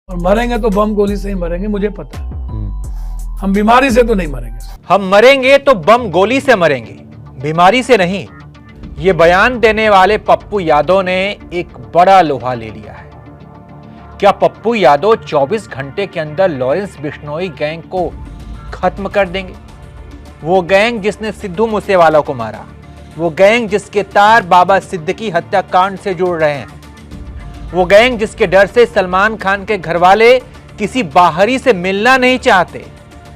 और मरेंगे तो बम गोली से ही मरेंगे, मुझे पता है। हम बीमारी से तो नहीं मरेंगे। हम मरेंगे तो बम गोली से मरेंगे, बीमारी से नहीं। ये बयान देने वाले पप्पू यादव ने एक बड़ा लोहा ले लिया है। क्या पप्पू यादव 24 घंटे के अंदर लॉरेंस बिश्नोई गैंग को खत्म कर देंगे? वो गैंग जिसने सिद्धू मूसेवाला को मारा, वो गैंग जिसके तार बाबा सिद्दीकी हत्याकांड से जुड़ रहे हैं, वो गैंग जिसके डर से सलमान खान के घरवाले किसी बाहरी से मिलना नहीं चाहते,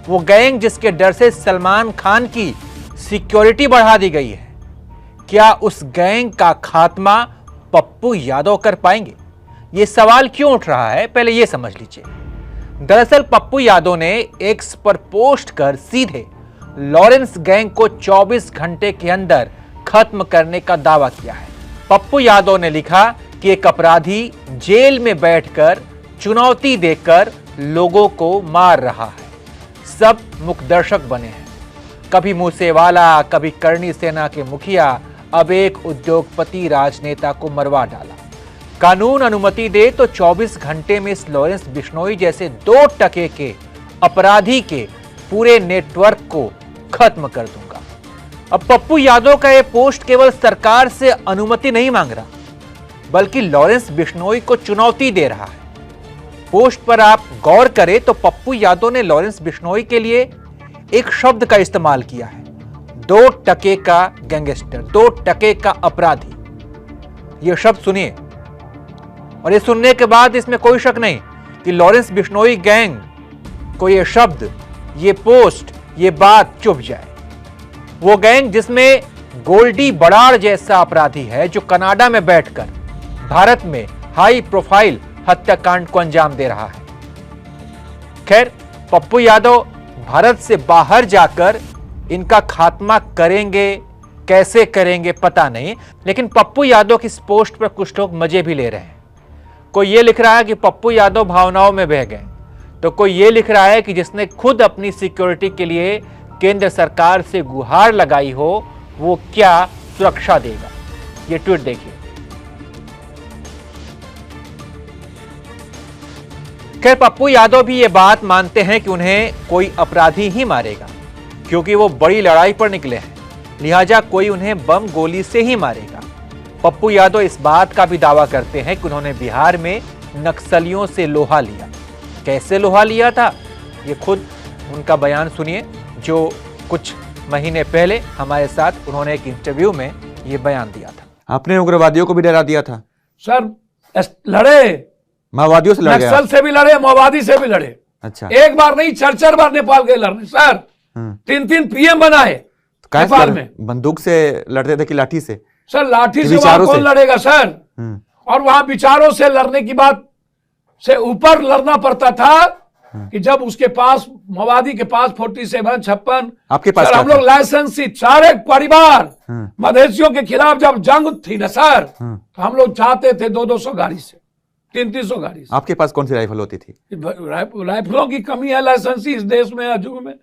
वो गैंग जिसके डर से सलमान खान की सिक्योरिटी बढ़ा दी गई है। क्या उस गैंग का खात्मा पप्पू यादव कर पाएंगे? यह सवाल क्यों उठ रहा है, पहले यह समझ लीजिए। दरअसल पप्पू यादव ने एक्स पर पोस्ट कर सीधे लॉरेंस गैंग को 24 घंटे के अंदर खत्म करने का दावा किया है। पप्पू यादव ने लिखा कि एक अपराधी जेल में बैठकर चुनौती देकर लोगों को मार रहा है। सब मुखदर्शक बने हैं, कभी मूसेवाला, कभी करणी सेना के मुखिया, अब एक उद्योगपति राजनेता को मरवा डाला। कानून अनुमति दे तो 24 घंटे में इस लॉरेंस बिश्नोई जैसे 2 टके के अपराधी के पूरे नेटवर्क को खत्म कर दूंगा। अब पप्पू यादव का यह पोस्ट केवल सरकार से अनुमति नहीं मांग रहा, बल्कि लॉरेंस बिश्नोई को चुनौती दे रहा है। पोस्ट पर आप गौर करें तो पप्पू यादव ने लॉरेंस बिश्नोई के लिए एक शब्द का इस्तेमाल किया है, 2 टके का गैंगस्टर, 2 टके का अपराधी। यह शब्द सुनिए, और ये सुनने के बाद इसमें कोई शक नहीं कि लॉरेंस बिश्नोई गैंग को यह शब्द, ये पोस्ट, ये बात चुभ जाए। वो गैंग जिसमें गोल्डी बराड़ जैसा अपराधी है, जो कनाडा में बैठकर भारत में हाई प्रोफाइल हत्याकांड को अंजाम दे रहा है। खैर, पप्पू यादव भारत से बाहर जाकर इनका खात्मा करेंगे, कैसे करेंगे पता नहीं, लेकिन पप्पू यादव की इस पोस्ट पर कुछ लोग मजे भी ले रहे हैं। कोई ये लिख रहा है कि पप्पू यादव भावनाओं में बह गए, तो कोई ये लिख रहा है कि जिसने खुद अपनी सिक्योरिटी के लिए केंद्र सरकार से गुहार लगाई हो, वो क्या सुरक्षा देगा। ये ट्वीट देखिए। खैर, पप्पू यादव भी ये बात मानते हैं कि उन्हें कोई अपराधी ही मारेगा, क्योंकि वो बड़ी लड़ाई पर निकले हैं, लिहाजा कोई उन्हें बम गोली से ही मारेगा। पप्पू यादव इस बात का भी दावा करते हैं कि उन्होंने बिहार में नक्सलियों से लोहा लिया। कैसे लोहा लिया था, ये खुद उनका बयान सुनिए, जो कुछ महीने पहले हमारे साथ उन्होंने एक इंटरव्यू में ये बयान दिया था। आपने उग्रवादियों को भी डरा दिया था? सर, लड़े, माओवादियों से लड़े, नक्सल से भी लड़े, माओवादी से भी लड़े। अच्छा, एक बार नहीं, 4 बार नेपाल गए लड़ने सर। 3 पीएम बनाए नेपाल में। बंदूक से लड़ते थे कि लाठी से? सर, लाठी से वहां कौन लड़ेगा सर। और वहां विचारों से लड़ने की बात से ऊपर लड़ना पड़ता था कि जब उसके पास, माओवादी के पास 47, 56, आपके पास सर, हम लोग लाइसेंसी सारे परिवार मधेसियों के खिलाफ जब जंग थी ना सर, तो हम लोग चाहते थे 200 गाड़ी से, 300 गाड़ी से। आपके पास कौन सी राइफल होती थी? राइफलों की कमी है, लाइसेंसी इस देश में, युग में।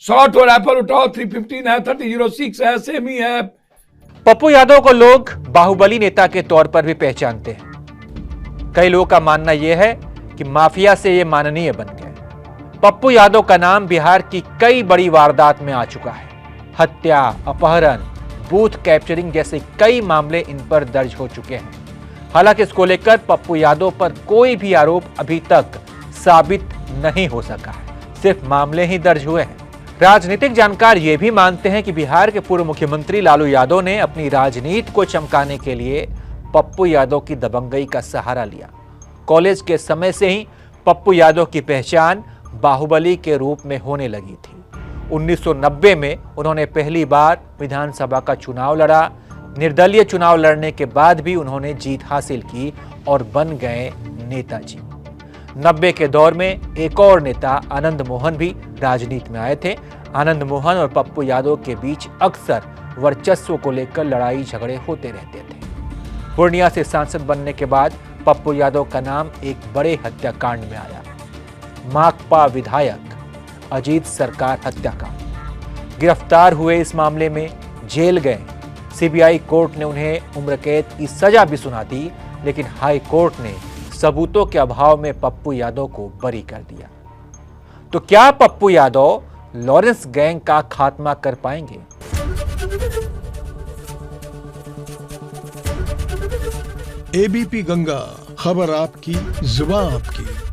100 राइफल उठाओ, 315 है, 3006 है, सेमी है। पप्पू यादव को लोग बाहुबली नेता के तौर पर भी पहचानते हैं। कई लोगों का मानना यह है कि माफिया से ये माननीय बन गए। पप्पू यादव का नाम बिहार की कई बड़ी वारदात में आ चुका है। हत्या, अपहरण, बूथ कैप्चरिंग जैसे कई मामले इन पर दर्ज हो चुके हैं। हालांकि इसको लेकर पप्पू यादव पर कोई भी आरोप अभी तक साबित नहीं हो सका है, सिर्फ मामले ही दर्ज हुए हैं। राजनीतिक जानकार ये भी मानते हैं कि बिहार के पूर्व मुख्यमंत्री लालू यादव ने अपनी राजनीति को चमकाने के लिए पप्पू यादव की दबंगई का सहारा लिया। कॉलेज के समय से ही पप्पू यादव की पहचान बाहुबली के रूप में होने लगी थी। 1990 में उन्होंने पहली बार विधानसभा का चुनाव लड़ा। निर्दलीय चुनाव लड़ने के बाद भी उन्होंने जीत हासिल की और बन गए नेताजी। 90 के दौर में एक और नेता आनंद मोहन भी राजनीति में आए थे। आनंद मोहन और पप्पू यादव के बीच अक्सर वर्चस्व को लेकर लड़ाई झगड़े होते रहते थे। पूर्णिया से सांसद बनने के बाद पप्पू यादव का नाम एक बड़े हत्याकांड में आया, माकपा विधायक अजीत सरकार हत्याकांड। गिरफ्तार हुए इस मामले में, जेल गए। सीबीआई कोर्ट ने उन्हें उम्र कैद की सजा भी सुना दी, लेकिन हाई कोर्ट ने सबूतों के अभाव में पप्पू यादव को बरी कर दिया। तो क्या पप्पू यादव लॉरेंस गैंग का खात्मा कर पाएंगे? एबीपी गंगा, खबर आपकी, जुबान आपकी।